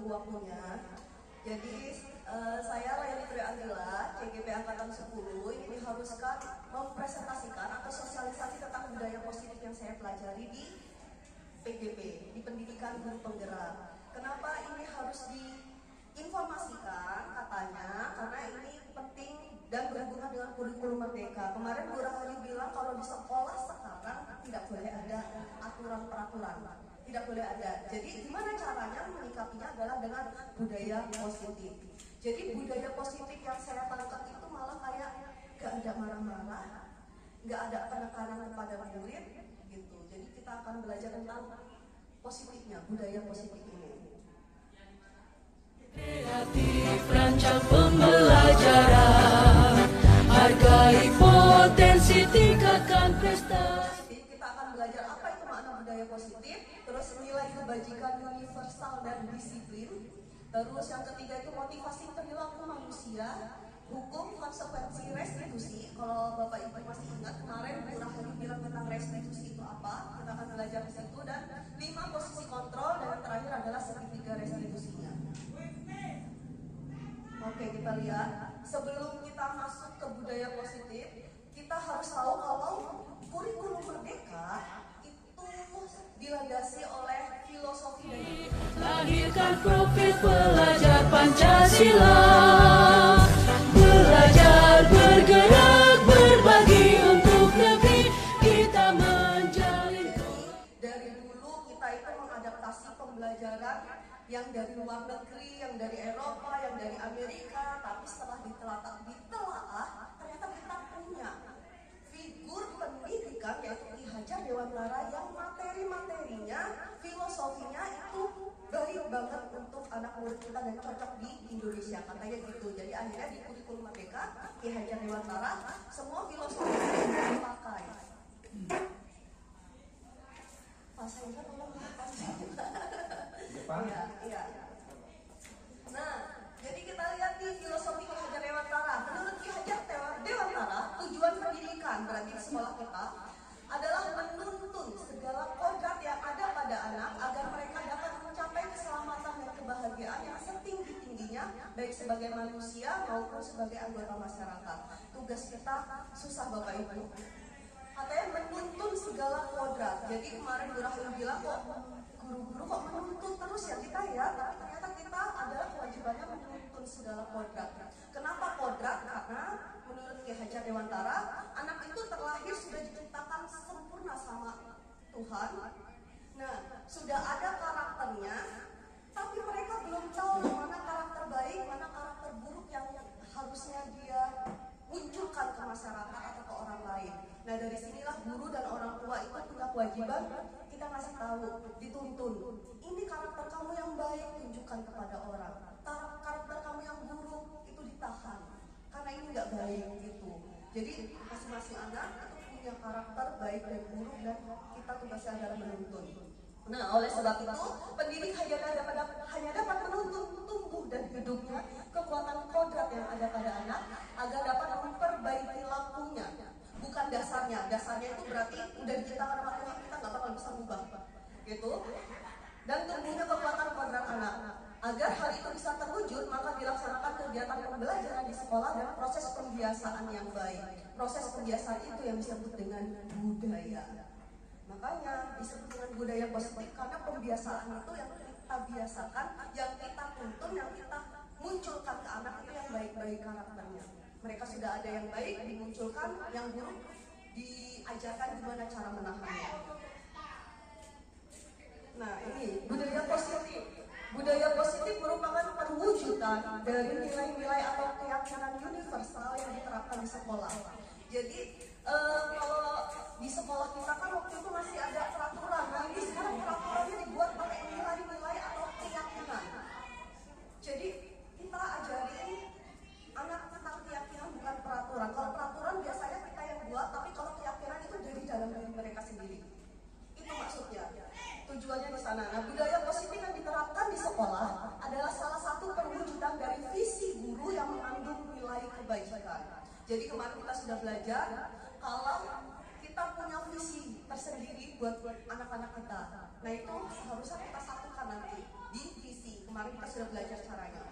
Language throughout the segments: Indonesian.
waktunya. Jadi saya Layani Tri Andila, CGP Angkatan 10, ini diharuskan mempresentasikan atau sosialisasi tentang budaya positif yang saya pelajari di PGP, di Pendidikan Guru Penggerak. Kenapa ini harus diinformasikan katanya? Karena ini penting dan berhubungan dengan kurikulum merdeka. Kemarin Bu Rahali bilang kalau di sekolah sekarang tidak boleh ada aturan-peraturan. Tidak boleh ada. Jadi gimana caranya menyikapinya adalah dengan budaya positif. Jadi budaya positif yang saya tangkap itu malah kayak gak ada marah-marah, gak ada penekanan kepada murid gitu. Jadi kita akan belajar tentang positifnya, budaya positif ini. Kreatif rancang pembelajaran, hargai potensi, tingkatkan prestasi. Kita akan belajar apa itu makna budaya positif, terus nilai kebajikan universal dan disiplin. Terus yang ketiga itu motivasi perilaku manusia, hukum konsekuensi restitusi. Kalau Bapak Ibu masih ingat kemarin Bu Rahali bilang tentang restitusi itu apa, kita akan belajar di situ. Dan 5 posisi kontrol, dan yang terakhir adalah segitiga restitusinya. Oke, kita lihat sebelum kita masuk ke budaya positif, kita harus tahu kalau kurikulum merdeka itu dilandasi oleh filosofi dan Lahirkan profil pelajar Pancasila, belajar, bergerak, berbagi untuk negeri kita menjalin. Dari dulu kita itu mengadaptasi pembelajaran yang dari luar negeri, yang dari Eropa, yang dari Amerika, tapi setelah ditelaah ternyata kita punya figur pendidikan yaitu Ki Hajar Dewantara yang materi-materinya, filosofinya itu baik banget untuk anak murid kita dan cocok di Indonesia, katanya gitu. Jadi akhirnya di kurikulum merdeka Ki Hajar Dewantara semua filosofinya dipakai. Pak Saiful tolong Iya. Nah, jadi kita lihat di filosofi Ki Hajar Dewantara. Menurut Ki Hajar Dewantara, tujuan pendidikan berarti di sekolah kita adalah menuntun segala kodrat yang ada pada anak agar mereka dapat mencapai keselamatan dan kebahagiaan yang setinggi-tingginya, baik sebagai manusia maupun sebagai anggota masyarakat. Tugas kita susah Bapak Ibu. Katanya menuntun segala kodrat. Jadi kemarin Bu Rahali bilang kok guru-guru kok menuntun terus ya kita ya, tapi ternyata kita adalah kewajibannya menuntun segala kodrat. Kenapa kodrat? Karena menurut Ki Hajar Dewantara, anak itu terlahir sudah diciptakan sempurna sama Tuhan. Nah, sudah ada karakternya, tapi mereka belum tahu mana karakter baik, mana karakter buruk yang harusnya dia munculkan ke masyarakat atau ke orang lain. Nah, dari sinilah guru dan orang tua itu punya kewajiban kita ngasih tahu, dituntun. Ini karakter kamu yang baik, tunjukkan kepada orang. Karakter kamu yang buruk itu ditahan, karena ini nggak baik gitu. Jadi masing-masing anak itu punya karakter baik dan buruk, dan kita tugasnya adalah menuntun. Nah, oleh sebab itu pendidik hanya dapat menuntun tumbuh dan hidupnya kekuatan kodrat yang ada pada anak agar dapat memperbaiki lakunya. Bukan dasarnya itu berarti udah diciptakan sama Tuhan, kita nggak bakal bisa ubah gitu. Dan tumbuhnya kekuatan kodrat anak. Agar hal itu bisa terwujud, maka dilaksanakan kegiatan pembelajaran di sekolah dan proses pembiasaan yang baik. Proses pembiasaan itu yang disebut dengan budaya. Makanya disebut dengan budaya positif karena pembiasaan itu yang kita biasakan, yang kita tuntun, yang kita munculkan ke anak itu yang baik-baik karakternya. Mereka sudah ada yang baik dimunculkan, yang buruk diajarkan gimana cara menahannya. Nah, ini budaya positif. Budaya positif merupakan perwujudan dari nilai-nilai atau keyakinan universal yang diterapkan di sekolah. Jadi kalau di sekolah kita kan waktu itu masih ada peraturan. Nah, ini sekarang peraturannya dibuat pakai nilai-nilai atau keyakinan. Jadi kita ajarin anak tentang keyakinan, bukan peraturan. Kalau peraturan biasanya kita yang buat, tapi kalau keyakinan itu dari dalam diri mereka sendiri. Itu maksudnya. Tujuannya di sana. Nah, budaya positif yang diterapkan di sekolah adalah salah satu perwujudan dari visi guru yang mengandung nilai kebaikan. Jadi kemarin kita sudah belajar kalau kita punya visi tersendiri buat anak-anak kita. Nah, itu seharusnya kita satukan nanti di visi. Kemarin kita sudah belajar caranya.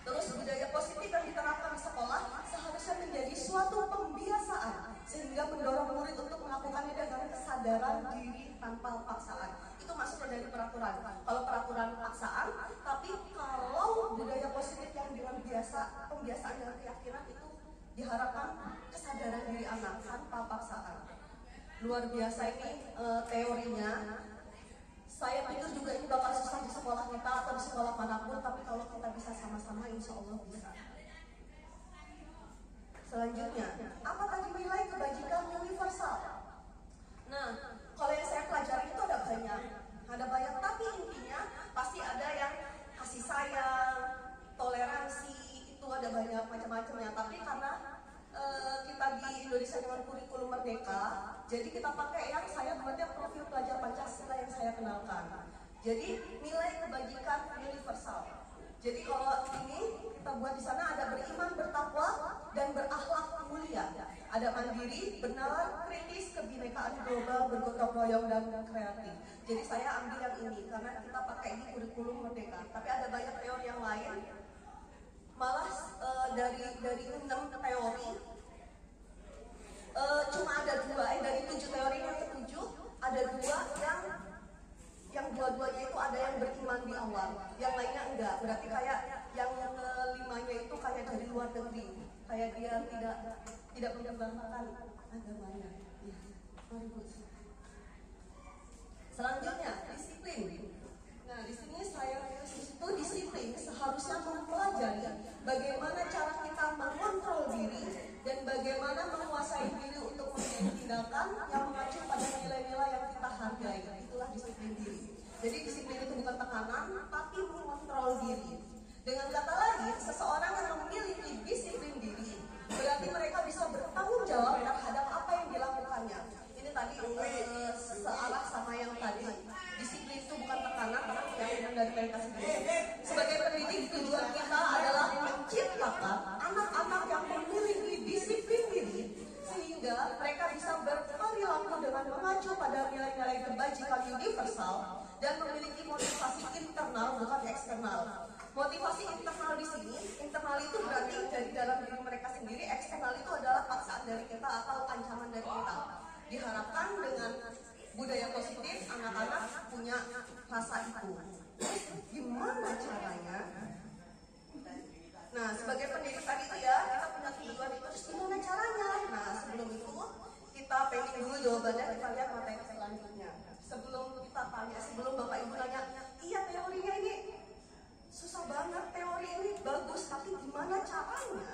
Terus budaya positif yang diterapkan di sekolah seharusnya menjadi suatu pembiasaan sehingga mendorong murid untuk melakukannya dengan kesadaran diri tanpa paksaan. Itu masuk dari peraturan. Kalau peraturan paksaan, tapi kalau budaya positif yang dengan pembiasaan dengan keyakinan itu diharapkan kesadaran diri anak tanpa paksaan. Luar biasa ini teorinya. Saya pikir juga ini bakal susah di sekolah kita atau di sekolah manapun, tapi kalau kita bisa sama-sama, insya Allah bisa. Selanjutnya, apa tadi nilai kebajikan universal? Nah, kalau yang saya pelajari itu ada banyak, tapi intinya pasti ada yang kasih sayang, toleransi, itu ada banyak macam-macamnya. Tapi karena kita di Indonesia dengan kurikulum merdeka, jadi kita pakai yang saya buatnya profil pelajar Pancasila yang saya kenalkan. Jadi nilai kebajikan universal. Jadi kalau ini kita buat di sana ada beriman, bertakwa, dan berakhlak mulia. Ada mandiri, benar, kritis, kebinekaan global, bergotong royong, dan kreatif. Jadi saya ambil yang ini karena kita pakai di kurikulum merdeka. Tapi ada banyak teori yang lain. Malah dari 6 teori cuma ada 2, dari 7 teori yang ke-7 ada 2 yang dua-duanya itu ada yang beriman di awal, yang lainnya enggak. Berarti kayak yang ke-5-nya itu kayak dari luar negeri, kayak dia tidak mengembangkan agamanya. Ya. Selanjutnya disiplin. Nah, di sini saya itu disiplin seharusnya mempelajari bagaimana cara kita mengontrol diri dan bagaimana menguasai diri untuk memiliki tindakan yang mengacu pada nilai-nilai yang kita hargai. Itulah disiplin diri. Jadi disiplin itu bukan tekanan, tapi mengontrol diri. Dengan kata lain, seseorang yang memiliki disiplin diri berarti mereka bisa bertanggung jawab terhadap apa yang dilakukannya. Ini tadi searah sama yang tadi. Disiplin itu bukan tekanan, yang dari mereka sendiri. Sebagai pendidik, tujuan kita adalah menciptakan anak-anak yang memiliki disiplin diri sehingga mereka bisa berperilaku dengan mengacu pada nilai-nilai kebajikan universal dan memiliki motivasi internal bukan eksternal. Motivasi internal di sini, internal itu berarti dari dalam diri mereka sendiri, eksternal itu adalah paksaan dari kita atau ancaman dari kita. Diharapkan dengan budaya positif, anak-anak punya rasa itu. Gimana caranya? Nah, sebagai pendidik tadi itu ya, kita punya tujuan itu, terus gimana caranya? Nah, sebelum itu, kita pengen dulu jawabannya, kita lihat materi selanjutnya. Sebelum kita tanya, sebelum Bapak Ibu nanya, iya teorinya ini susah banget, teori ini bagus, tapi gimana caranya?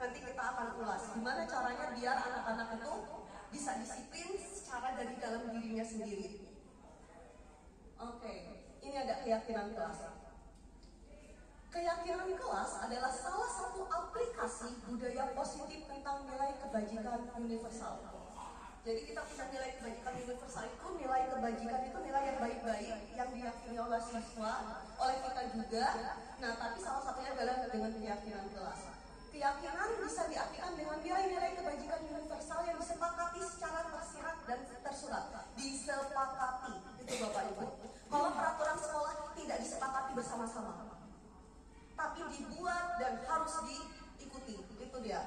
Nanti kita akan ulas, gimana caranya biar anak-anak itu bisa disiplin secara dari dalam dirinya sendiri. Oke, ini ada keyakinan kelas. Keyakinan kelas adalah salah satu aplikasi budaya positif tentang nilai kebajikan universal. Jadi kita punya nilai kebajikan universal itu, nilai kebajikan itu nilai yang baik-baik yang diyakini oleh siswa, oleh kita juga. Nah, tapi salah satunya adalah dengan keyakinan kelas. Keyakinan bisa diartikan dengan nilai-nilai kebajikan universal yang disepakati secara tersirat dan tersurat. Disepakati, itu Bapak Ibu. Kalau peraturan sekolah tidak disepakati bersama-sama, tapi dibuat dan harus diikuti, itu dia.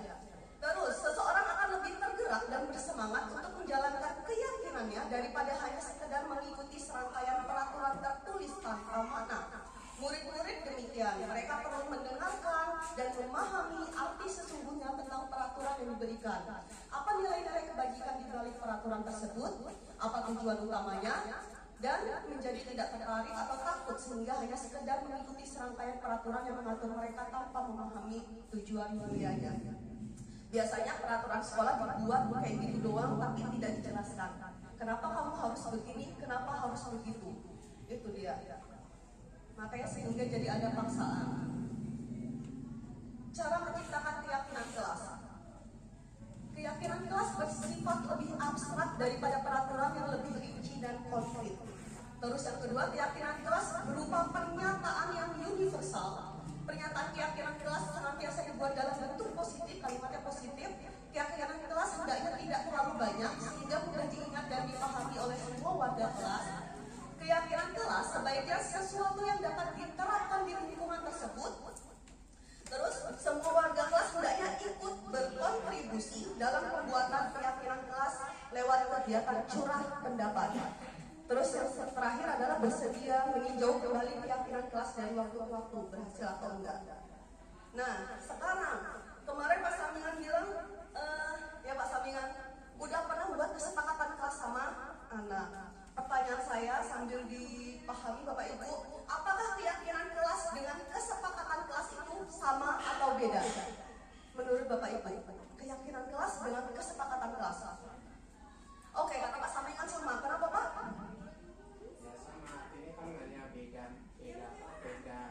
Terus, seseorang akan lebih tergerak dan bersemangat untuk menjalankan keyakinannya daripada hanya sekedar mengikuti serangkaian peraturan tertulis tanpa makna. Murid-murid demikian, mereka perlu mendengarkan dan memahami arti sesungguhnya tentang peraturan yang diberikan. Apa nilai-nilai kebajikan di balik peraturan tersebut? Apa tujuan utamanya? Dan menjadi tidak tertarik atau takut sehingga hanya sekedar mengikuti serangkaian peraturan yang mengatur mereka tanpa memahami tujuan mulianya. Biasanya peraturan sekolah dibuat kayak gitu doang tapi tidak dijelaskan. Kenapa kamu harus begini? Kenapa harus begitu? Itu dia. Makanya sehingga jadi ada paksaan. Cara menciptakan keyakinan kelas. Keyakinan kelas bersifat lebih abstrak daripada peraturan yang lebih rinci dan konkret. Terus yang kedua, keyakinan kelas berupa pernyataan yang universal. Pernyataan keyakinan kelas senantiasa dibuat dalam bentuk positif, kalimatnya positif. Keyakinan kelas hendaknya tidak terlalu banyak sehingga mudah diingat dan dipahami oleh semua warga kelas. Keyakinan kelas sebaiknya sesuatu yang dapat diterapkan di lingkungan tersebut. Terus semua warga kelas hendaknya ikut berkontribusi dalam pembuatan keyakinan kelas lewat kegiatan curah pendapat. Terus yang terakhir adalah bersedia meninjau kembali keyakinan kelas dari waktu ke waktu, berhasil atau enggak. Nah, sekarang kemarin Pak Samingan bilang, ya Pak Samingan, udah pernah buat kesepakatan kelas sama anak. Pertanyaan saya sambil dipahami Bapak Ibu, apakah keyakinan kelas dengan kesepakatan kelas itu sama atau beda? Menurut Bapak Ibu, keyakinan kelas dengan kesepakatan kelas. Oke, kata Pak Samingan sama. Kenapa Pak? Ya sama, artinya kan hanya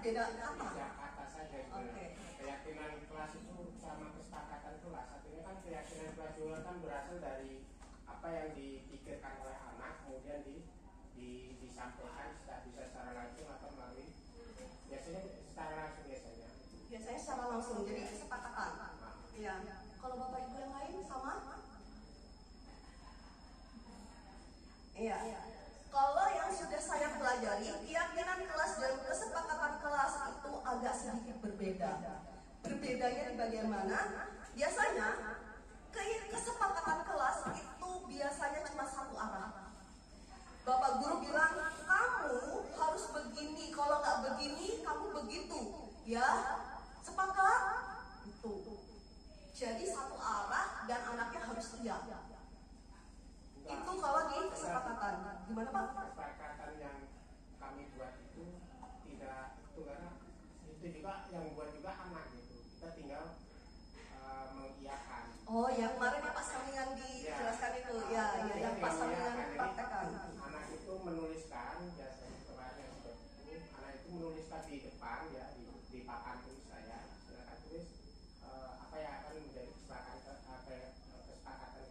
beda kata saja. Oke. Keyakinan kelas itu sama kesepakatan kelas. Artinya kan keyakinan kelas juga kan berasal dari apa yang dipikirkan oleh anak, kemudian disampaikan bisa secara langsung atau melalui biasanya secara langsung Biasanya secara langsung, jadi kesepakatan. Iya. Kalau Bapak Ibu yang lain sama? Iya. Kalau yang sudah saya pelajari, keyakinan kelas dan kesepakatan kelas itu agak sedikit berbeda. Berbedanya di bagian mana? Biasanya kesepakatan kelas itu biasanya cuma satu arah. Bapak guru bilang, kamu harus begini, kalau nggak begini, kamu begitu. Ya, sepakat? Itu. Jadi satu arah dan anaknya harus iya. Itu kalau di kesepakatan. Gimana Pak? Kesepakatan yang kami buat itu tidak itu karena itu juga yang buat juga anak gitu. Kita tinggal mengiyakan. Oh ya, kemarin ya Pak Samingan dijelaskan itu. Ya, yang Pak Samingan praktekkan. Anak itu menuliskan biasanya kemarin seperti itu. Anak itu menuliskan di depan ya di papan tulis saya. Silakan tulis apa yang akan menjadi kesepakatan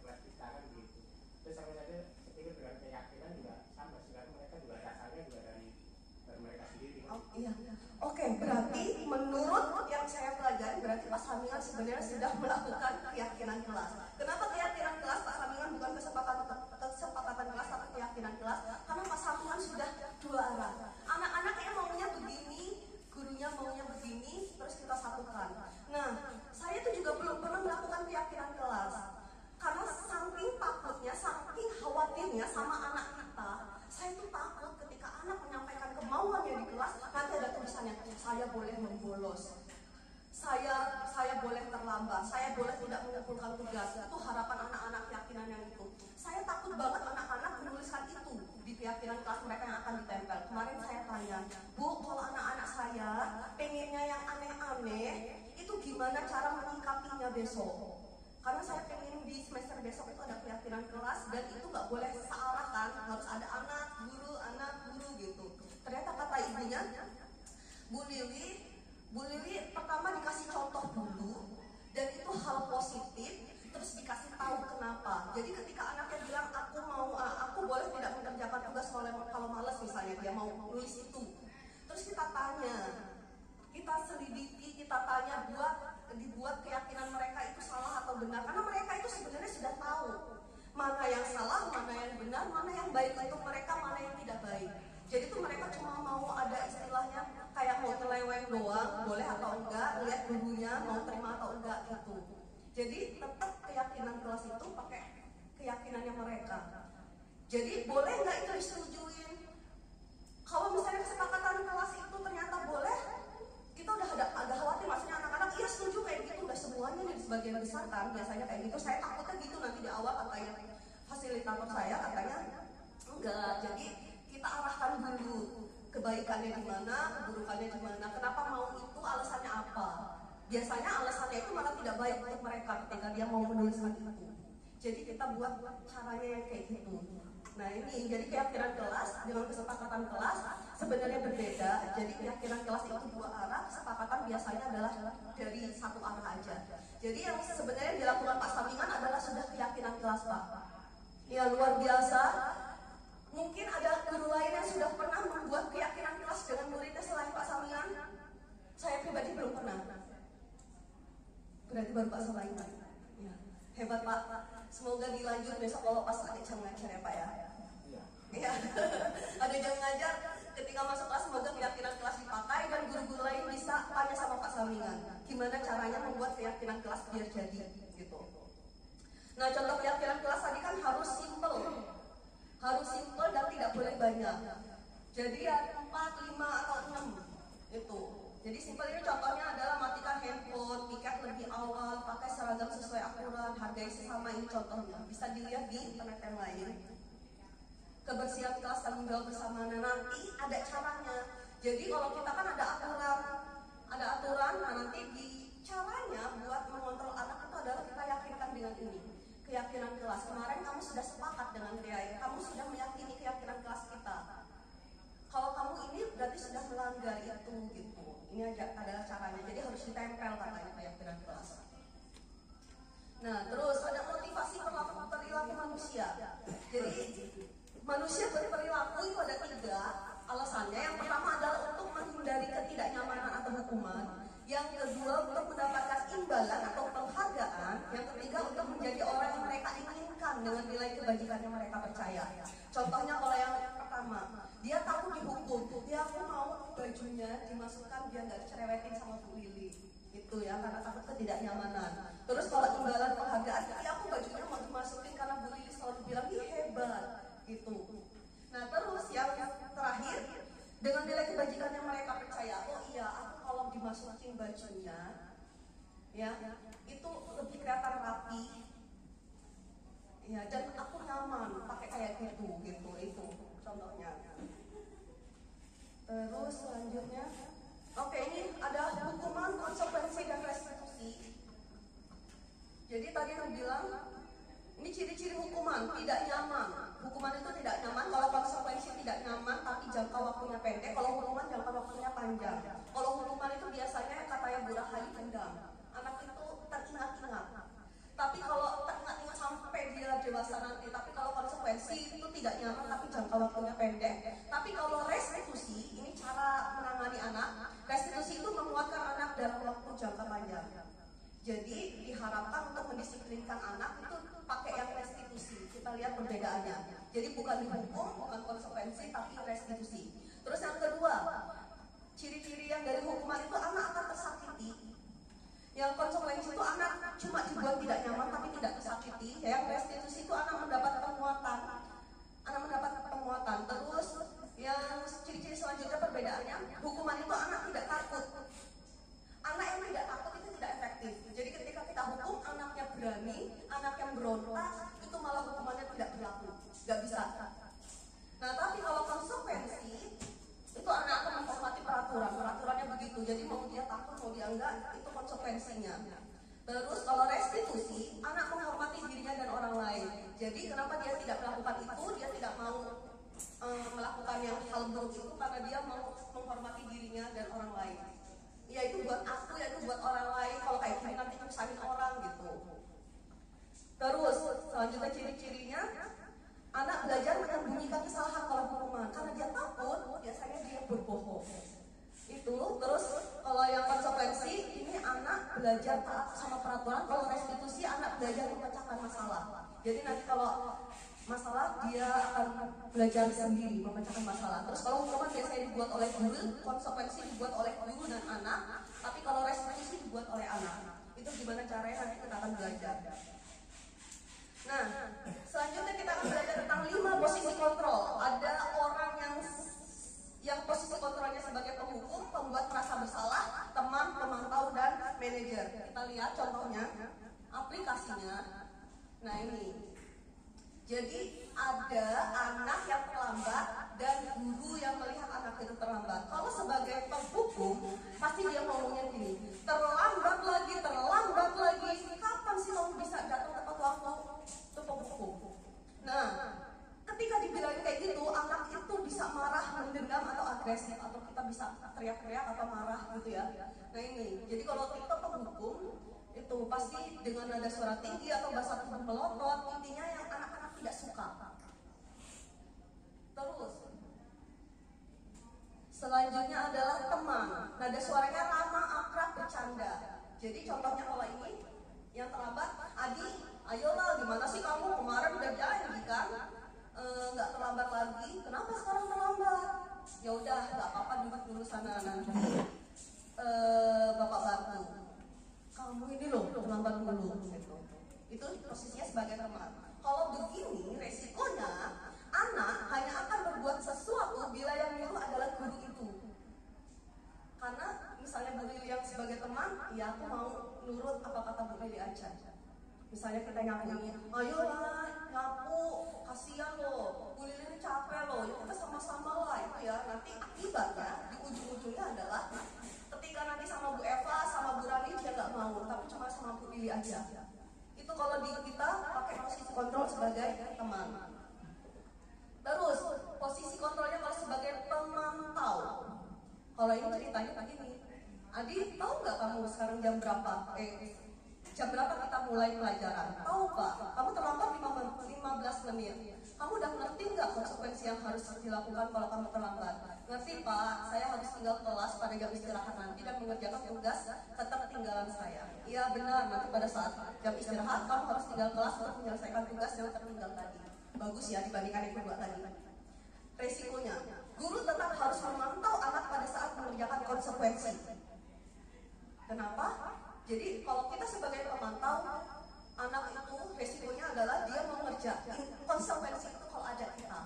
kelas kita kan begitu. Terus sama saja sepikir dengan keyakinan juga sama, sebenarnya mereka juga dasarnya juga dari mereka sendiri. Oh iya. Oke, berarti menurut yang saya pelajari, berarti Pak Samingan sebenarnya sudah melakukan keyakinan kelas. Kenapa keyakinan kelas Pak Samingan bukan kesepakatan kelas tapi keyakinan kelas? Karena Pak Samingan sudah dua arah. Anak-anaknya maunya begini, gurunya maunya begini, terus kita satukan. Nah, saya itu juga belum pernah melakukan keyakinan kelas. Karena saking takutnya, saking khawatirnya sama anak kita, saya itu takut ketika anak menyampaikan kemauannya di kelas, nanti ada tulisannya, saya boleh membolos, saya boleh terlambat, saya boleh tidak mengumpulkan tugas. Itu harapan anak-anak keyakinan yang itu. Saya takut banget anak-anak menuliskan itu di keyakinan kelas mereka yang akan ditempel. Kemarin saya tanya, Bu, kalau anak-anak saya pengennya yang aneh-aneh, itu gimana cara menyikapinya besok? Karena saya pengen di semester besok itu ada keyakinan kelas dan itu nggak boleh searah kan, harus ada anak guru gitu. Ternyata kata ibunya, Bu Lili pertama dikasih contoh dulu dan itu hal positif, terus dikasih tahu kenapa. Jadi ketika anaknya bilang aku boleh tidak mengerjakan tugas kalau malas misalnya dia mau nulis itu, terus kita tanya, kita selidiki, kita tanya, dibuat keyakinan mereka itu salah atau benar, karena mereka itu sebenarnya sudah tahu mana yang salah, mana yang benar, mana yang baik untuk mereka, mana yang tidak baik. Jadi itu mereka cuma mau ada istilahnya kayak mau nyeleweng doang, boleh atau enggak, lihat gurunya mau terima atau enggak gitu. Jadi tetap keyakinan kelas itu pakai keyakinannya mereka. Jadi boleh nggak itu disetujuin? Kalau misalnya kesepakatan kelas itu ternyata boleh, kita udah agak khawatir, maksudnya anak-anak iya setuju kayak gitu, udah semuanya nih di sebagian besar kan biasanya kayak gitu. Saya takutnya gitu nanti di awal katanya fasilitator saya katanya enggak. Jadi kita arahkan dulu kebaikannya di mana, keburukannya di mana, kenapa mau itu, alasannya apa. Biasanya alasannya itu malah tidak baik untuk mereka ketika dia mau menuliskan itu. Jadi kita buat caranya yang kayak gitu. Nah ini, jadi keyakinan kelas dengan kesepakatan kelas sebenarnya berbeda. Jadi keyakinan kelas itu dua arah, kesepakatan biasanya adalah dari satu arah aja. Jadi yang sebenarnya dilakukan Pak Samingan adalah sudah keyakinan kelas Pak. Ya luar biasa. Mungkin ada guru lain yang sudah pernah membuat keyakinan kelas dengan muridnya selain Pak Samingan? Saya pribadi belum pernah. Berarti baru Pak Samingan. Ya. Hebat Pak. Semoga dilanjut besok kalau pas ada jam ngajar ya Pak ya. Iya. Ya, ada jam ngajar. Ketika masuk kelas, semoga keyakinan kelas dipakai dan guru-guru lain bisa tanya sama Pak Samingan, gimana caranya membuat keyakinan kelas biar jadi gitu. Nah, contoh keyakinan kelas tadi kan harus simple dan tidak boleh banyak. Jadi ya 4, 5 atau 6 itu. Jadi simple ini contohnya adalah matikan handphone, piket lebih awal, pakai seragam sesuai aturan, hargai sesama, ini contohnya. Bisa dilihat di internet yang lain. Kebersihan kelas, tanggung jawab bersama. Nah, nanti ada caranya. Jadi kalau kita kan ada aturan, nah nanti di caranya buat mengontrol anak itu adalah kita yakinkan dengan ini. Keyakinan kelas. Kemarin kamu sudah sepakat dengan dia, kamu sudah meyakini keyakinan kelas kita. Kalau kamu ini berarti sudah melanggar itu gitu. Ini adalah caranya. Jadi harus ditempel katanya keyakinan kelas. Nah, terus ada motivasi perilaku manusia. Jadi manusia berperilaku itu ada 3 alasannya. Yang pertama adalah untuk menghindari ketidaknyamanan atau hukuman. Yang kedua untuk mendapatkan imbalan atau penghargaan. Yang ketiga untuk menjadi orang yang mereka inginkan dengan nilai kebajikan yang mereka percaya. Contohnya kalau yang pertama, dia takut dihukum, dia aku mau bajunya dimasukkan biar nggak dicerewetin sama Bu Lili. Itu ya, karena takut ketidaknyamanan. Terus kalau imbalan penghargaan, ya aku bajunya mau dimasukin karena Bu Lili selalu bilang, ih hebat gitu. Nah, terus yang terakhir, dengan nilai kebajikan yang mereka percaya, oh iya, aku kalau dimasukin bajunya ya, itu lebih kelihatan rapi ya, dan aku nyaman pakai kayak gitu itu contohnya. Terus selanjutnya, oke, ini ada hukuman, konsekuensi, dan restitusi. Jadi tadi aku bilang ini ciri-ciri hukuman, tidak nyaman. Hukuman itu tidak nyaman, kalau konsekuensi tidak nyaman tapi jangka waktunya pendek, kalau hukuman jangka waktunya panjang. Kalau hukuman itu biasanya katanya Bu Rahayu dendam, anak itu teringat-ingat. Tapi kalau teringat-ingat sampai dia dewasa nanti, tapi kalau konsekuensi itu tidak nyaman tapi jangka waktunya pendek. Tapi kalau restitusi, ini cara menangani anak. Restitusi itu menguatkan anak dalam waktu jangka panjang. Jadi diharapkan untuk mendisiplinkan anak itu pakai yang restitusi. Kita lihat perbedaannya. Jadi bukan dihukum, bukan konsekuensi, tapi restitusi. Terus yang kedua, ciri-ciri yang dari hukuman itu anak akan tersakiti. Yang konsekuensi itu anak cuma dibuat tidak nyaman tapi tidak tersakiti. Yang restitusi itu anak mendapat penguatan. Terus yang ciri-ciri selanjutnya perbedaannya, hukuman itu anak tidak takut. Anak yang tidak takut itu tidak efektif. Jadi ketika kita hukum anaknya berani, anak yang berontak, itu malah hukumannya tidak berlaku, nggak bisa. Nah, tapi kalau konsekuensi itu anak akan menghormati peraturannya begitu. Jadi mau dia takut mau dia enggak, itu konsekuensinya. Terus kalau restitusi, anak menghormati dirinya dan orang lain. Jadi kenapa dia tidak melakukan itu? Dia tidak mau melakukan yang hal buruk itu karena dia mau menghormati dirinya dan orang lain. Ya itu buat aku, ya itu buat orang lain. Kalau kayak gini nanti nyusahin orang gitu. Terus selanjutnya ciri-cirinya, anak belajar menyembunyikan kesalahan kalau hukuman karena dia takut, biasanya dia berbohong. Itu terus kalau yang konsekuensi ini anak belajar taat sama peraturan. Kalau restitusi anak belajar memecahkan masalah. Jadi nanti kalau masalah dia akan belajar sendiri memecahkan masalah. Terus kalau hukuman biasanya dibuat oleh guru, konsekuensi dibuat oleh guru dan anak. Tapi kalau restitusi dibuat oleh anak. Itu gimana caranya nanti kita akan belajar. Nah, selanjutnya kita akan belajar tentang 5 posisi kontrol. Ada orang yang posisi kontrolnya sebagai penghukum, pembuat merasa bersalah, teman, pemantau, dan manajer. Kita lihat contohnya, aplikasinya. Nah ini. Jadi ada anak yang terlambat dan guru yang melihat anak itu terlambat. Kalau sebagai penghukum, pasti dia ngomongnya gini, terlambat lagi. Kapan sih kamu bisa datang tepat waktu? Itu penghukum. Nah, ketika dibilang kayak gitu, anak itu bisa marah, mendendam atau agresif, atau kita bisa teriak-teriak atau marah gitu ya. Nah ini, jadi kalau kita penghukum itu pasti dengan nada suara tinggi atau bahasa tubuh melotot, intinya yang anak-anak tidak suka. Terus selanjutnya adalah teman, nada suaranya ramah, akrab, bercanda. Jadi contohnya kalau ini yang terlambat, Adi, ayolah gimana sih kamu kemarin udah janji kan? nggak terlambat lagi. Kenapa sekarang terlambat? Ya udah, nggak apa-apa, duduk dulu sana nanti. Bapak bantu. Kamu ini loh terlambat dulu gitu. Itu posisinya sebagai teman. Kalau begini resikonya anak hanya akan berbuat sesuatu bila yang nyuruh adalah guru itu. Karena misalnya Bu Lili yang sebagai teman, ya aku mau nurut apa kata Bu Lili aja. Misalnya kita nyapunya, ayolah nyapu, kasihan loh, Bu Lili ini capek loh, ya kita sama-sama lah itu ya. Nanti akibatnya di ujung-ujungnya adalah ketika nanti sama Bu Eva, sama Bu Rani dia nggak mau, tapi cuma sama Bu Lili aja. Itu kalau di kita pakai posisi kontrol sebagai teman. Terus posisi kontrolnya kalau sebagai pemantau. Kalau ini ceritanya begini, Adi tahu nggak kamu sekarang jam berapa? Jam berapa kita mulai pelajaran? Tahu Pak, kamu terlambat 15 menit. Kamu udah ngerti nggak konsekuensi yang harus dilakukan kalau kamu terlambat? Ngerti Pak, saya harus tinggal kelas pada jam istirahat nanti dan mengerjakan tugas ketertinggalan saya. Iya benar, nanti pada saat jam istirahat kamu harus tinggal kelas untuk menyelesaikan tugas yang tertinggal tadi. Bagus ya dibandingkan yang kedua tadi. Resikonya, guru tetap harus memantau anak pada saat mengerjakan konsekuensi. Kenapa? Jadi kalau kita sebagai pemantau, anak itu resikonya adalah dia mau ngerjain konsekuensi itu kalau ada kita.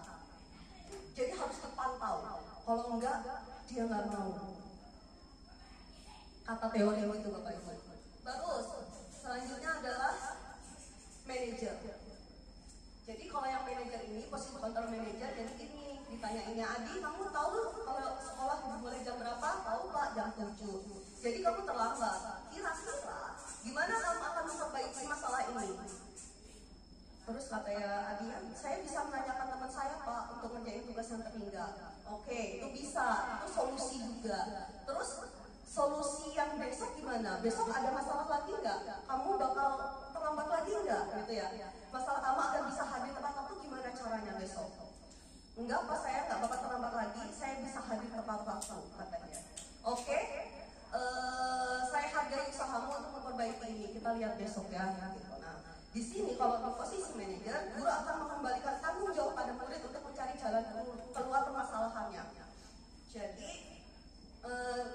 Jadi harus terpantau. Kalau enggak, dia nggak mau. Kata teori itu Bapak Ibu. Terus selanjutnya adalah manajer. Jadi kalau yang manajer ini posisi kontrol manajer, jadi ini ditanyainnya Adi, kamu tahu kalau sekolah mulai jam berapa? Tahu Pak, jam 7. Jadi kamu terlambat. Kira-kira gimana kamu akan memperbaiki masalah ini? Terus katanya Adi, saya bisa menanyakan teman saya Pak untuk ngerjain tugas yang tertinggal. Oke, itu bisa, itu solusi juga. Terus solusi yang besok gimana? Besok ada masalah lagi nggak? Kamu bakal terlambat lagi nggak? Gitu ya. Masalah kamu akan bisa hadir tepat waktu, gimana caranya besok? Enggak Pak, saya nggak bakal terlambat lagi. Saya bisa hadir tepat waktu katanya. Oke, saya hargai usahamu untuk memperbaiki ini. Kita lihat besok ya. Gitu. Nah, di sini kalau di posisi manajer, guru akan mengembalikan tanggung jawab pada murid untuk mencari jalan keluar permasalahannya. Jadi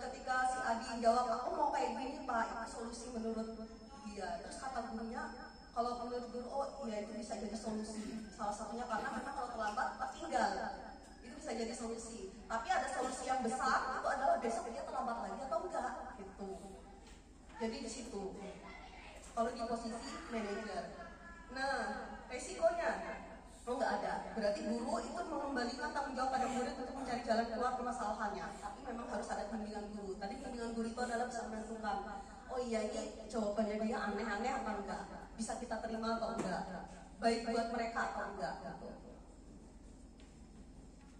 ketika si Adi jawab, aku mau kayak gini Pak, itu solusi menurut dia. Terus kata gurunya, kalau menurut guru, oh iya itu bisa jadi solusi. Salah satunya karena memang kalau terlambat tertinggal, itu bisa jadi solusi. Tapi ada solusi yang besar, itu adalah besok dia terlambat lagi atau enggak gitu. Jadi di situ kalau di posisi manajer. Nah, resikonya oh nggak ada. Berarti guru itu mengembalikan tanggung jawab pada murid untuk mencari jalan keluar permasalahannya. Tapi memang harus ada bimbingan guru. Tadi bimbingan guru itu adalah bisa menentukan, oh iya ini jawabannya dia aneh-aneh apa enggak, bisa kita terima atau enggak, baik buat mereka atau enggak gitu.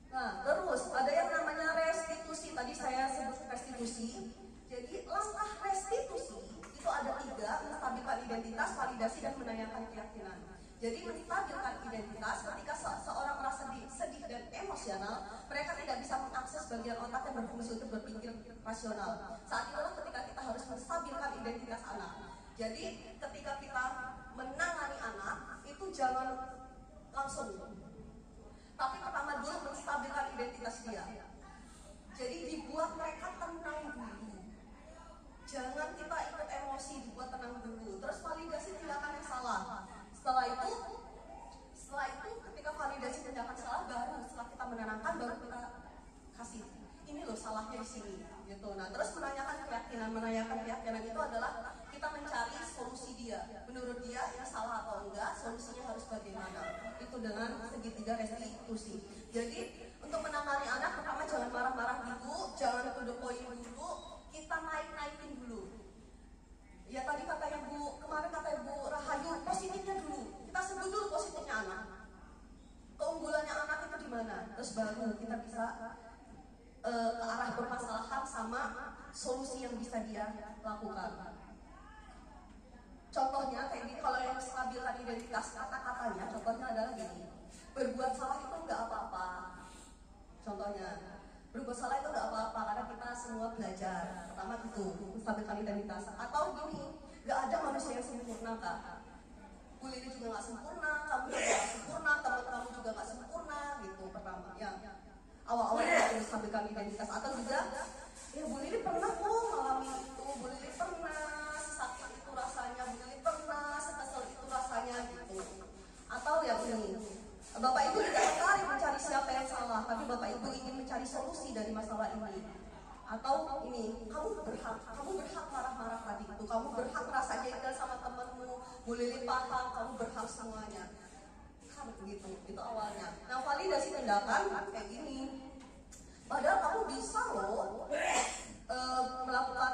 Nah, terus ada yang namanya restitusi. Tadi saya sebut restitusi. Jadi langkah restitusi itu ada 3, menstabilkan identitas, validasi, dan menanyakan keyakinan. Jadi menstabilkan identitas ketika seorang merasa sedih dan emosional, mereka tidak bisa mengakses bagian otak yang berfungsi untuk berpikir rasional. Saat itulah ketika kita harus menstabilkan identitas anak. Jadi ketika kita menangani anak, itu jangan langsung, tapi pertama dulu menstabilkan identitas dia. Jadi dibuat mereka tenang dulu. Jangan kita ikut emosi, dibuat tenang dulu. Terus validasi tindakan yang salah. Setelah itu ketika validasi tindakan salah, baru setelah kita menenangkan, baru kita kasih ini loh salahnya di sini gitu. Nah, terus menanyakan keyakinan itu adalah kita mencari solusi dia. Menurut dia ini salah atau enggak, solusinya harus bagaimana. Itu dengan segitiga restitusi. Jadi untuk menangani anak, pertama jangan marah-marah dulu, jangan to the point dulu, kita naik-naikin dulu. Ya tadi kemarin kata Ibu Rahayu, positifnya dulu. Kita sebut dulu positifnya anak. Keunggulannya anak itu di mana? Terus baru kita bisa ke arah permasalahan sama solusi yang bisa dia lakukan. Contohnya kayak gini, kalau yang stabilkan identitas kata-katanya, contohnya adalah gini, berbuat salah itu nggak apa-apa. Contohnya, berbuat salah itu nggak apa-apa karena kita semua belajar. Pertama itu, stabilkan identitas. Atau gini, nggak ada manusia yang sempurna Kak. Bu Lili juga nggak sempurna, kamu juga nggak sempurna, teman kamu juga nggak sempurna gitu. Pertama ya awal-awal kita sambilkan identitas, atau juga ya Bu Lili pernah kok mengalami itu, Bu Lili pernah sesakit itu rasanya, Bu Lili pernah sekesel itu rasanya gitu. Atau ya ini, Bapak Ibu tidak tertarik mencari siapa yang salah, tapi Bapak Ibu ingin mencari solusi dari masalah ini. Atau ini, kamu berhak marah-marah tadi itu, kamu berhak merasa jengkel sama temanmu, Bu Lili paham, kamu berhak semuanya. Kan begitu, itu awalnya. Nah, validasi tindakan kayak gini. Padahal kamu bisa loh melakukan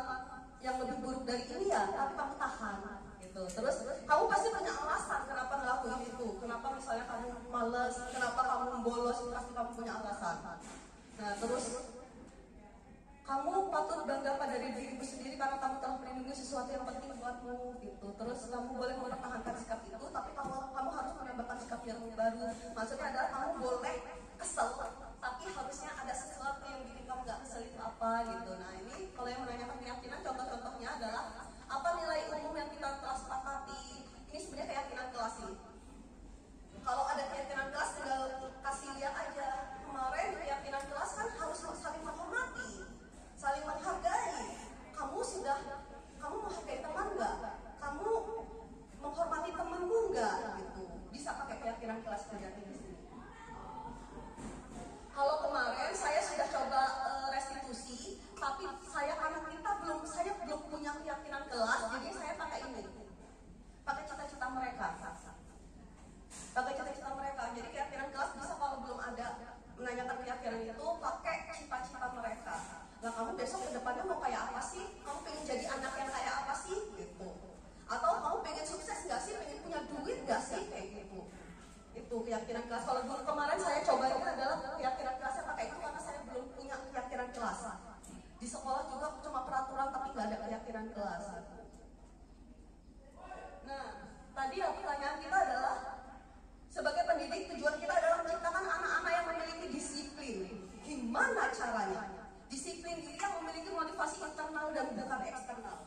yang lebih buruk dari ini ya, tapi kamu tahan gitu. Terus kamu pasti punya alasan kenapa ngelakuin itu. Kenapa misalnya kamu males, kenapa kamu bolos, pasti kamu punya alasan. Nah, terus kamu patut bangga pada dirimu sendiri karena kamu telah melindungi sesuatu yang penting buatmu gitu. Terus kamu boleh mempertahankan sikap itu, tapi kamu harus menambahkan sikap yang baru. Maksudnya adalah kamu boleh kesel, tapi harusnya ada sesuatu yang bikin kamu gak kesel itu apa gitu. Nah ini kalau yang menanyakan keyakinan, contoh-contohnya adalah apa nilai umum yang kita telah sepakati. Ini sebenarnya keyakinan kelas sih. Kalau ada keyakinan kelas tinggal kasih lihat aja. Kemarin keyakinan kelas kan harus saling menghormati, saling menghargai. Kamu menghargai teman nggak? Kamu menghormati temanmu nggak? Gitu. Bisa pakai keyakinan kelas terjadi di sini. Kalau kemarin saya sudah coba restitusi, tapi saya belum punya keyakinan kelas, jadi saya pakai ini, pakai cita-cita mereka. Jadi keyakinan kelas bisa kalau belum ada menanyakan keyakinan itu pakai cita-cita mereka. Nah kamu besok ke depannya mau kayak apa sih? Kamu pengen jadi anak yang kayak apa sih? Gitu. Atau kamu pengen sukses nggak sih? Pengen punya duit nggak sih? Kayak gitu. Itu keyakinan kelas. Kalau dulu kemarin saya cobanya adalah keyakinan kelasnya pakai itu karena saya belum punya keyakinan kelas. Di sekolah juga cuma peraturan tapi nggak ada keyakinan kelas. Nah tadi pertanyaan kita adalah sebagai pendidik, tujuan kita adalah menciptakan anak-anak yang memiliki disiplin. Gimana caranya? Disiplin diri yang memiliki motivasi internal dan bukan eksternal.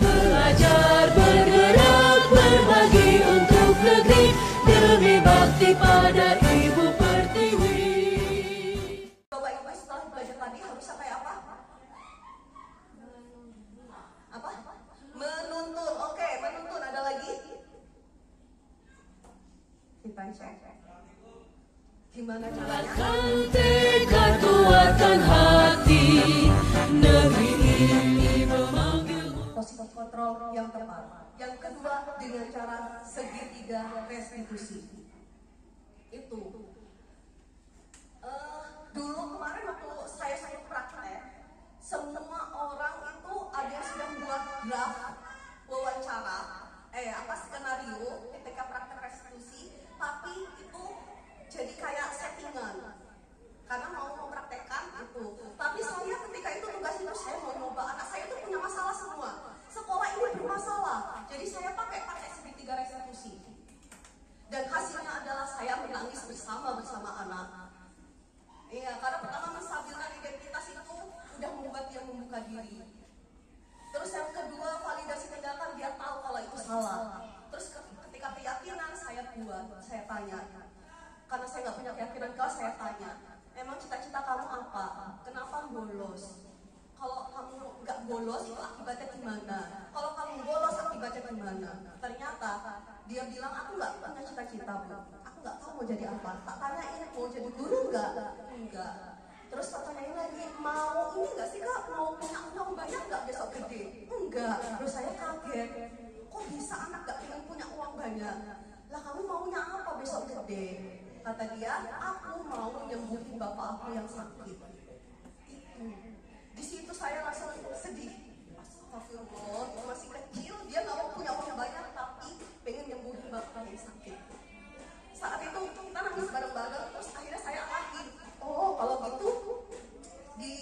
Belajar bergerak berbagi untuk negeri demi bakti pada Ibu Pertiwi. Bapak Ibu setelah belajar tadi harusnya kayak apa? Apa? Menuntun. Oke, menuntun. Ada lagi? Kita cek. Gimana caranya? Tekad kuatkan hati, negeri ini memanggilmu. Positif kontrol yang tepat. Yang kedua dengan cara segitiga restitusi. Itu. Dulu kemarin waktu saya praktek, semua orang itu ada yang sudah membuat draft wawancara, skenario ketika praktek restitusi, tapi itu jadi kayak settingan karena mau mempraktekkan itu. Tapi saya ketika itu tugas itu saya mau nyoba, anak saya itu punya masalah semua, sekolah ini bermasalah, jadi saya pakai segitiga restitusi dan hasilnya adalah saya menangis bersama anak. Iya, karena pertama menstabilkan identitas itu udah membuat dia membuka diri. Terus yang kedua validasi tindakan, dia tahu kalau itu salah. Terus ketika keyakinan saya tanya. Karena saya nggak punya keyakinan kelas, saya tanya, emang cita-cita kamu apa? Kenapa bolos? Kalau kamu nggak bolos itu akibatnya gimana? Kalau kamu bolos akibatnya gimana? Ternyata dia bilang aku nggak punya cita-cita, Bu. Aku nggak tahu mau jadi apa. Tak tanyain mau jadi guru nggak? Enggak. Terus tak tanyain lagi, mau ini nggak sih Kak? Mau punya uang banyak nggak besok gede? Enggak. Terus saya kaget. Kok bisa anak nggak pengen punya uang banyak? Lah kamu maunya apa besok gede? Kata dia, aku mau nyembuhin bapak aku yang sakit. Itu. Di situ saya langsung sedih. Astagfirullah, masih kecil, dia nggak mau punya uang banyak, tapi pengen nyembuhin bapak yang sakit. Saat itu kita nangis bareng-bareng, terus akhirnya saya arahin. Oh, kalau gitu di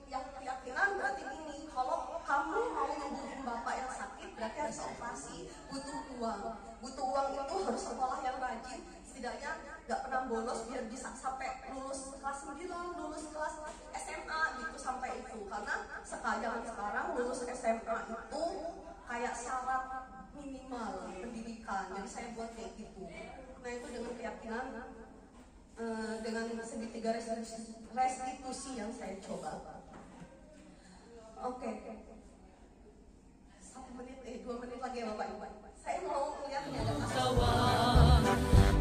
yang keyakinan berarti ini, kalau kamu mau nyembuhin bapak yang sakit, berarti harus operasi, butuh uang. Butuh uang itu harus sekolah yang rajin, setidaknya nggak pernah bolos biar bisa sampai lulus kelas 9, lulus kelas SMA gitu sampai itu. Karena sekarang lulus SMA itu kayak syarat minimal minimal pendidikan. Jadi saya buat kayak gitu. Nah itu dengan keyakinan, dengan segitiga restitusi yang saya coba. Oke. 2 menit lagi ya Bapak Ibu. Saya mau melihat ini ada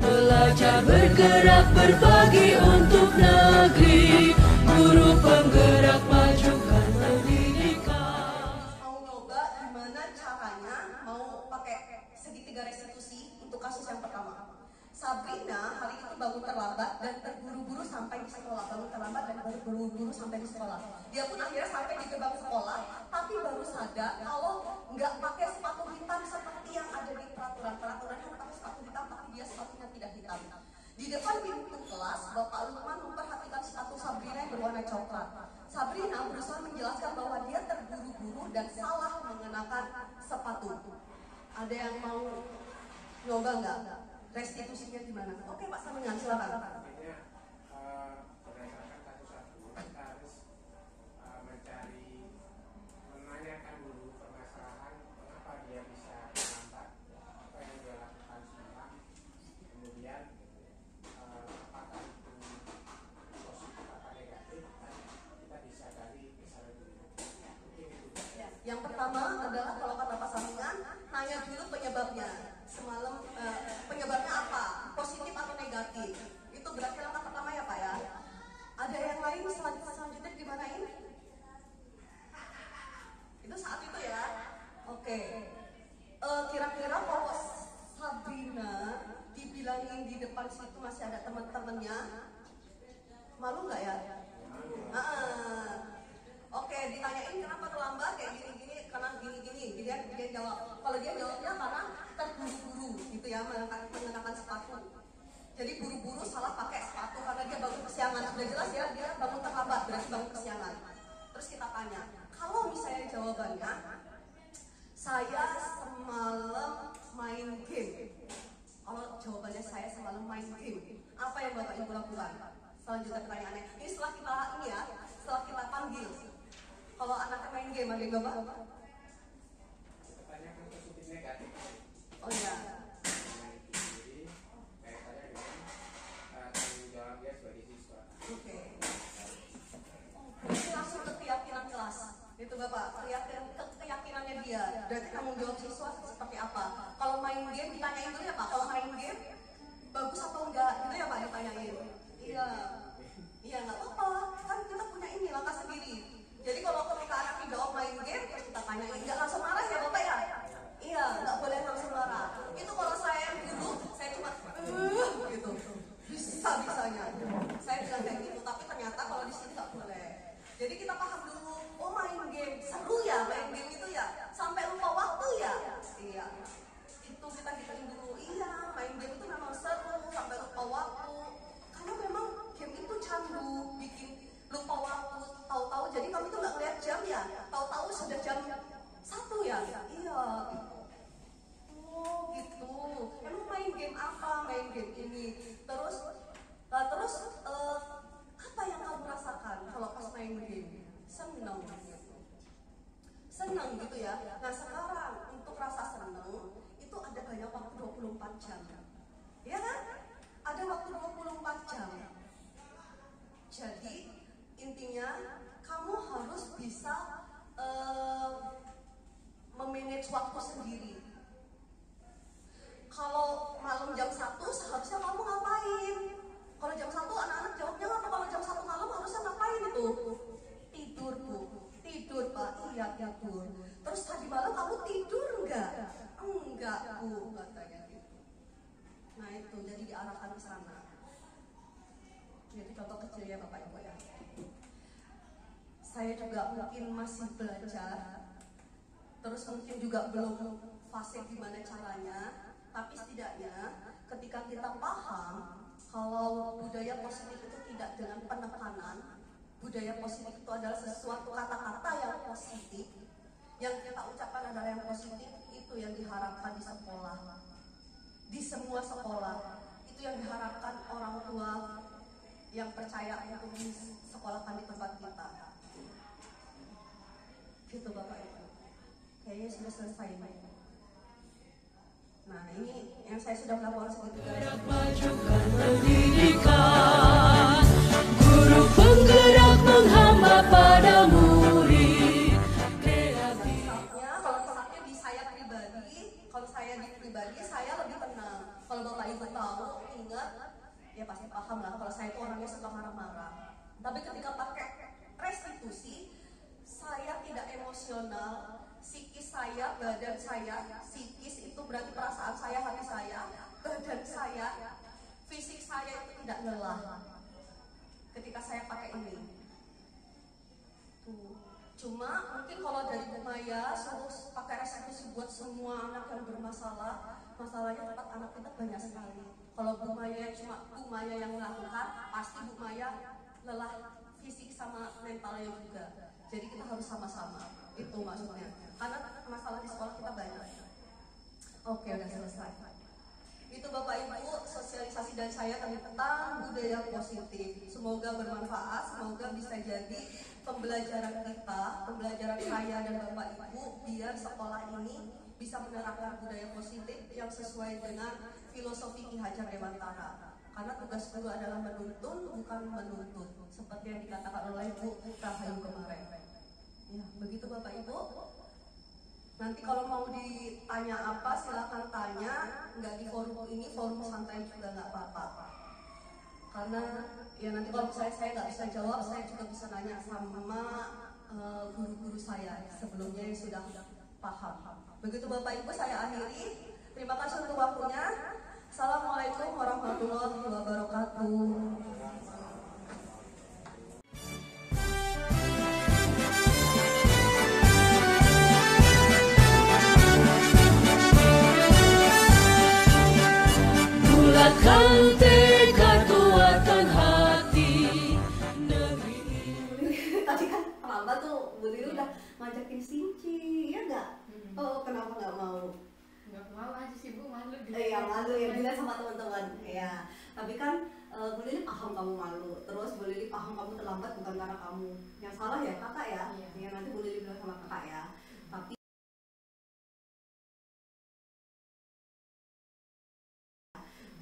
belajar bergerak berbagi untuk negeri, guru penggerak majukan pendidikan. Mau nyoba gimana caranya mau pakai segitiga restitusi untuk kasus yang pertama. Sabrina hari itu bangun terlambat dan terburu-buru sampai di sekolah. Bangun terlambat dan terburu-buru sampai di sekolah. Dia pun akhirnya sampai di gerbang sekolah, tapi baru sadar kalau nggak pakai sepatu hitam seperti yang ada di peraturan. Peraturannya pakai sepatu hitam, tapi dia sepatunya tidak hitam. Di depan pintu kelas, Bapak Lukman memperhatikan sepatu Sabrina yang berwarna coklat. Sabrina berusaha menjelaskan bahwa dia terburu-buru dan salah mengenakan sepatu. Ada yang mau nyoba nggak? Restitusinya gimana? Oke Pak Samingan, silakan. Artinya berdasarkan kasus satu kita harus menanyakan dulu permasalahan mengapa dia bisa terlambat, apa yang dia lakukan semalam, kemudian apakah itu positif apa negatif, kita bisa gali misalnya dulu. Mungkin itu. Yang pertama adalah kalau kata Pak Samingan, nanya dulu penyebabnya. Semalam penyebabnya apa? Positif atau negatif? Itu berarti langkah pertama ya Pak ya. Ada yang lain selanjutnya gimana ini? Itu saat itu ya. Oke. Kira-kira kalau Sabrina dibilangin di depan situ masih ada teman-temannya, malu nggak ya? Oke, ditanyain kenapa terlambat kayak gini-gini, karena gini-gini. Dia jawab. Kalau dia jawabnya karena terburu-buru gitu ya, mengenakan sepatu. Jadi buru-buru salah pakai sepatu karena dia bangun kesiangan. Sudah jelas ya, dia bangun terlambat berarti bangun kesiangan. Terus kita tanya, kalau misalnya jawabannya, saya semalam main game. Kalau jawabannya saya semalam main game, apa yang Bapak Ibu lakukan? Selanjutnya pertanyaannya, ini setelah kita panggil. Kalau anaknya main game, ada yang Bapak? Kita tanyakan positif negatif. Oh iya. Jadi kaitannya dengan tanggung jawab dia sebagai siswa. Oke. Ini langsung ke keyakinan kelas. Itu Bapak, keyakinannya dia. Berarti tanggung jawab siswa seperti apa? Kalau main game ditanyain dulu ya Pak. Kalau main game bagus atau enggak? Gitu ya Pak ditanyain. Iya. Iya nggak apa-apa. Kan kita punya ini langkah sendiri. Jadi kalau ketika anak jawab main game, terus kita tanyain, nggak langsung marah ya Bapak ya? Iya, nggak boleh langsung marah. Itu kalau saya dulu, saya cuma gitu. Bisa-bisanya. Saya bilang kayak gitu, tapi ternyata kalau di sini nggak boleh. Jadi kita paham dulu, oh main game, seru ya main game itu ya? Sampai lupa waktu ya? Iya. Itu kita hitung dulu, iya main game itu memang seru, sampai lupa waktu. Karena memang game itu candu, bikin lupa waktu, tahu-tahu jadi kamu tuh nggak ngeliat jam ya, tahu-tahu sudah jam 1 ya, iya. Oh gitu, emang main game apa, main game ini, terus apa yang kamu rasakan kalau pas main game? Seneng gitu, seneng gitu ya. Nah sekarang untuk rasa seneng itu ada banyak waktu 24 jam, ya kan? Ada waktu 24 jam. Jadi intinya kamu harus bisa memanage waktu sendiri. Kalau malam jam 1 seharusnya kamu ngapain? Kalau jam 1 anak-anak jawabnya apa? Kalau jam 1 malam harusnya ngapain itu? Tidur Bu, tidur Pak, iya tidur. Terus tadi malam kamu tidur enggak? Enggak Bu, katanya gitu. Nah itu jadi diarahkan ke sana. Jadi contoh kecil ya Bapak Ibu ya. Saya juga mungkin masih belajar, terus mungkin juga belum fase gimana caranya, tapi setidaknya ketika kita paham kalau budaya positif itu tidak dengan penekanan, budaya positif itu adalah sesuatu kata-kata yang positif, yang kita ucapkan adalah yang positif, itu yang diharapkan di sekolah, di semua sekolah, itu yang diharapkan orang tua yang percaya untuk disekolahkan di tempat kita. Gitu Bapak Ibu. Kayaknya sudah selesai. Nah ini yang saya sudah melakukan segitiga restitusi. Majukan pendidikan, guru penggerak menghamba pada murid. Misalnya, kalau misalnya di saya pribadi, kalau saya di pribadi saya lebih tenang. Kalau Bapak Ibu tahu, ingat, ya pasti paham lah. Kalau saya itu orangnya suka marah-marah. Tapi ketika pakai restitusi, saya tidak emosional. Psikis saya, badan saya, psikis itu berarti perasaan saya, hati saya, badan saya, fisik saya itu tidak lelah ketika saya pakai ini. Tuh. Cuma mungkin kalau dari Bu Maya suruh pakai restitusi buat semua anak yang bermasalah, masalahnya tempat anak kita banyak sekali. Kalau Bu Maya cuma Bu Maya yang melakukan, pasti Bu Maya lelah fisik sama mentalnya juga. Jadi kita harus sama-sama. Itu maksudnya. Karena masalah di sekolah kita banyak. Oke, udah selesai. Itu Bapak Ibu sosialisasi dan saya tentang budaya positif. Semoga bermanfaat, semoga bisa jadi pembelajaran kita, pembelajaran saya dan Bapak Ibu biar sekolah ini bisa menerapkan budaya positif yang sesuai dengan filosofi Ki Hajar Dewantara. Karena tugas guru adalah menuntun, bukan menuntut, seperti yang dikatakan oleh Bu Rahayu kemarin. Ya, begitu Bapak Ibu. Nanti kalau mau ditanya apa silakan tanya, nggak di forum ini, forum santai juga nggak apa-apa. Karena ya nanti kalau misalnya saya nggak bisa jawab, saya juga bisa nanya sama guru-guru saya sebelumnya yang sudah paham. Begitu Bapak Ibu, saya akhiri. Terima kasih untuk waktunya. Assalamualaikum warahmatullahi wabarakatuh. Bulatkan tekad, kuatkan hati negeri ini. Tadi kan terlambat tuh, Bu Lili udah ngajakin Sinci, ya nggak? Oh, kenapa nggak mau? Nggak mau aja sih Bu, malu juga. Ya malu ya, bilang sama teman-teman. Ya, tapi kan Bu Lili paham kamu malu. Terus Bu Lili paham kamu terlambat bukan karena kamu. Yang salah ya kakak ya. Iya. Ya nanti Bu Lili bilang sama kakak ya.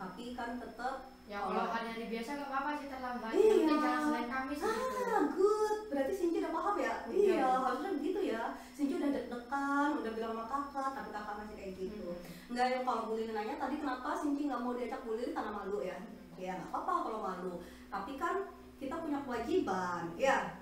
Tapi kan tetap Ya kalau hari-hari biasa nggak apa-apa sih terlambat. Iya. Yang penting jangan Senin Kamis gitu. Good. Berarti Sinci udah paham ya? Iya. Iya, harusnya begitu ya. Sinci udah deg-degan, udah bilang sama kakak, tapi kakak masih kayak gitu. Enggak, yang kalau Bu Lili nanya tadi kenapa Sinci nggak mau diajak Bu Lili karena malu ya? Ya nggak apa-apa kalau malu. Tapi kan kita punya kewajiban, ya.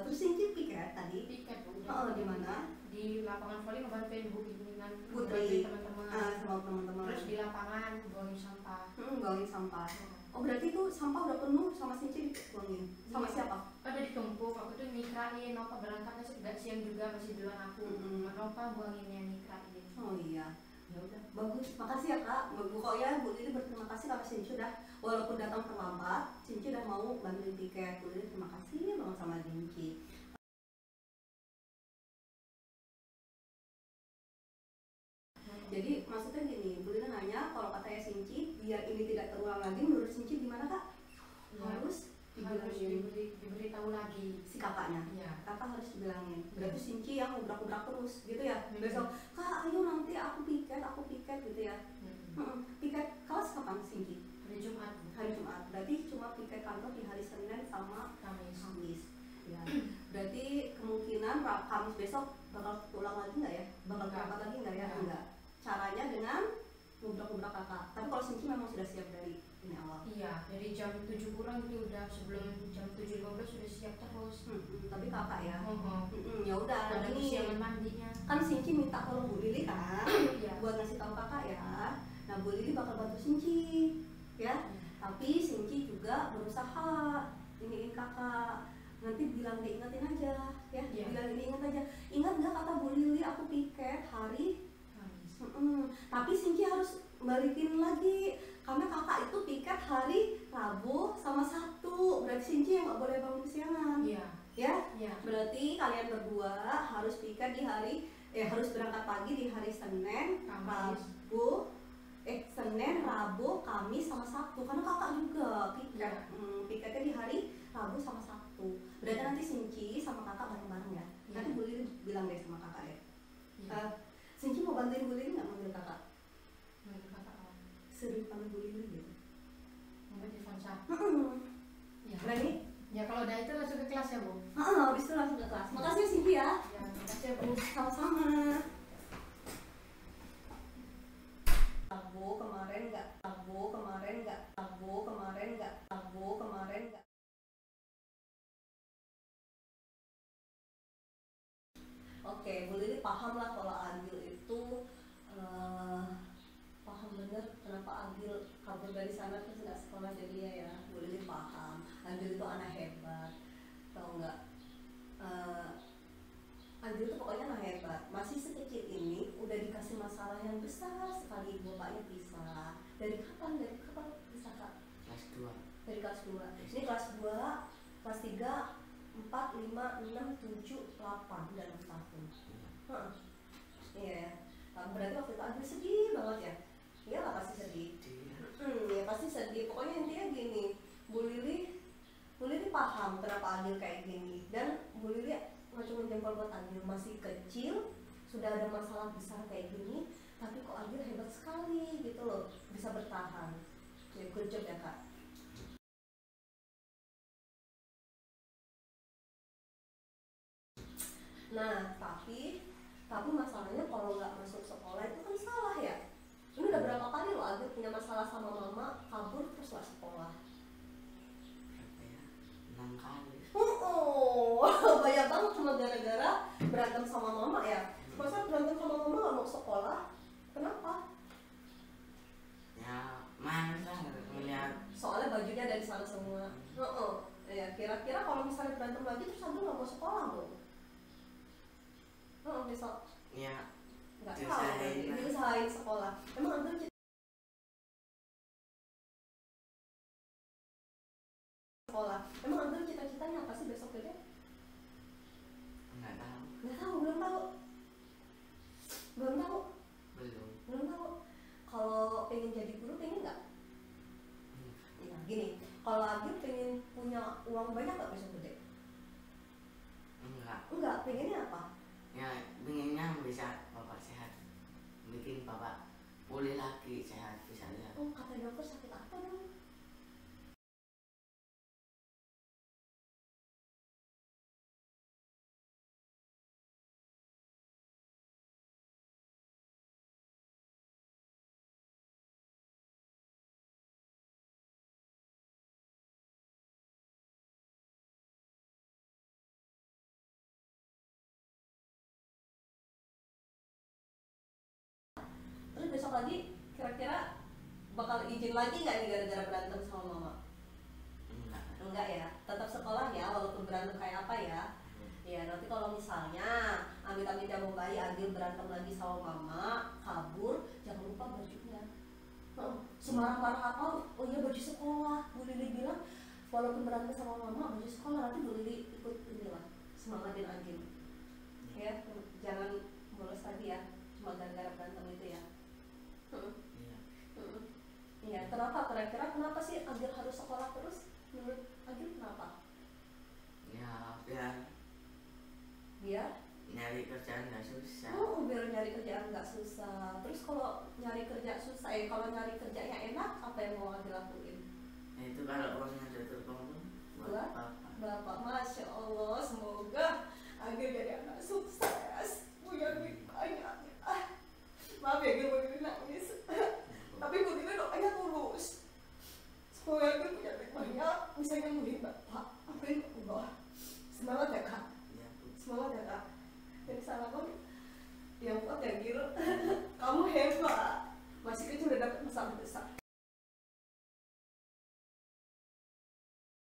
Terus Sinci piket tadi. Piket Bu. Di mana? Di lapangan voli ngebantuin Bu Pimpinan, Putri. ngebantuin teman-teman. Sama teman-teman. Terus di lapangan buangin sampah. Buangin sampah. Oh berarti itu sampah udah penuh sama Sinci dibuangin? Sama Iya. siapa? Ada ditumpuk, aku tuh nikrain, Nova berangkat masih nggak siang juga masih duluan aku. Nova buanginnya nikrain. Oh iya, ya udah bagus. Makasih ya kak. Pokoknya Bu Lili berterima kasih karena Sinci udah walaupun datang terlambat, Sinci udah mau bantuin tiket. Bu Lili terima kasih banget sama Sinci. Jadi maksudnya gini, Bu Lili nanya kalau katanya Sinci biar ini tidak terulang lagi, menurut Sinci gimana kak? Harus diberi tahu lagi Si kakaknya. Iya. Kakak harus dibilangin. Berarti Sinci yang ubrak-ubrak terus gitu ya. Besok kak ayo nanti aku piket gitu ya. Piket kelas kapan Sinci? hari Jumat. Hari Jumat. Berarti cuma piket kantor di hari Senin sama Kamis. Ya. Berarti kemungkinan Kamis besok bakal pulang lagi nggak ya? Bakal berangkat lagi nggak ya? Enggak. Caranya dengan ngubrak-ngubrak kakak. Tapi kalau Sinci memang sudah siap dari ini awal. Iya, dari jam 7 kurang itu udah sebelum jam 7.15 sudah siap terus. Tapi kakak ya. Ya Ada udah. Ini kesiapan mandinya. kan Sinci minta tolong Bu Lili kan Iya. buat ngasih tahu kakak ya. Nah Bu Lili bakal bantu Sinci ya. Tapi Sinci juga berusaha iniin kakak. Nanti bilang diingetin aja ya. Iya. Bilang diinget aja. Ingat nggak kata Bu Lili aku piket hari Kamis. Tapi Sinci harus balikin lagi karena kakak itu piket hari Rabu sama Sabtu. Berarti Sinci yang nggak boleh bangun kesiangan. Iya. Ya. Iya. Berarti kalian berdua harus piket di hari harus berangkat pagi di hari Senin, Kamis. Senin, Rabu, Kamis sama Sabtu. Karena kakak juga piket. Piketnya di hari Rabu sama Sabtu. Berarti nanti Sinci sama kakak bareng-bareng ya. Nanti Bu Lili bilang deh sama kakak ya. Iya. Sinci mau bantuin Bu Lili nggak manggil kakak? paham lah kalau Agil itu paham bener kenapa Agil kabur dari sana terus nggak sekolah jadinya ya. Bu Lili paham Agil itu anak hebat, tau nggak? Agil itu pokoknya anak hebat, masih sekecil ini udah dikasih masalah yang besar sekali. Bapaknya pisah. Dari kapan pisah Kak? Kelas 2. Dari kelas 2. Ini kelas 2, kelas 3, 4, 5, 6, 7, 8 dan 6 tahun. Iya. Berarti waktu itu Agil sedih banget ya? Iya lah pasti sedih. Ya pasti sedih. Pokoknya intinya gini, Bu Lili paham kenapa Agil kayak gini, dan Bu Lili cuma jempol buat Agil. Masih kecil sudah ada masalah besar kayak gini, tapi kok Agil hebat sekali gitu loh, bisa bertahan. Ya good job ya Kak. Nah tapi masalahnya kalau nggak masuk sekolah itu kan salah ya. Ini udah berapa kali lo Agil punya masalah sama mama, kabur terus nggak sekolah? Berapa ya? 6 kali. Banyak banget cuma gara-gara berantem sama mama ya. Masa berantem sama mama nggak mau sekolah? Kenapa? Ya males lah ngeliat. Soalnya bajunya dari sana semua. Ya kira-kira kalau misalnya berantem lagi terus Agil nggak mau sekolah dong? Besok Ya nggak tahu, diusahain sekolah. Emang Agil sekolah. Emang Agil cita-citanya apa sih besok gede? nggak tahu. Belum tahu. Kalau pengen jadi guru pengen nggak? Ya gini, kalau Agil pengen punya uang banyak nggak besok gede? Enggak, pengennya apa? Ya pengennya bisa bapak sehat, bikin bapak pulih lagi sehat bisa lihat. Oh, kata dokter sakit apa dong? Terus besok lagi kira-kira bakal izin lagi nggak nih gara-gara berantem sama mama? Enggak ya, tetap sekolah ya walaupun berantem kayak apa ya. Ya nanti kalau misalnya amit-amit yang mau bayi Agil berantem lagi sama mama, kabur, jangan lupa bajunya. Semarah-marah apa? Oh iya baju sekolah. Bu Lili bilang walaupun berantem sama mama baju sekolah, nanti Bu Lili ikut inilah semangatin Agil. Ya jangan bolos tadi ya, cuma gara-gara berantem itu ya. Iya, kenapa? Kira-kira kenapa sih Agil harus sekolah terus? Menurut Agil kenapa? Ya Biar nyari kerjaan nggak susah. biar nyari kerjaan nggak susah. Terus kalau nyari kerja susah, kalau nyari kerjanya enak, apa yang mau Agil lakuin? Nah, itu kalau uangnya udah terkumpul buat Bapak, Masya Allah, semoga Agil jadi anak sukses, punya duit banyak. Maaf ya Agil, begini nangis. Tapi Bu Lili doanya tulus. Semoga Agil punya duit banyak, bisa nyembuhin Bapak. Amin Allah. Semangat ya Kak. Semangat ya Kak. Jadi salaman yang kuat ya Agil. Kamu hebat. Masih kecil udah dapat masalah besar.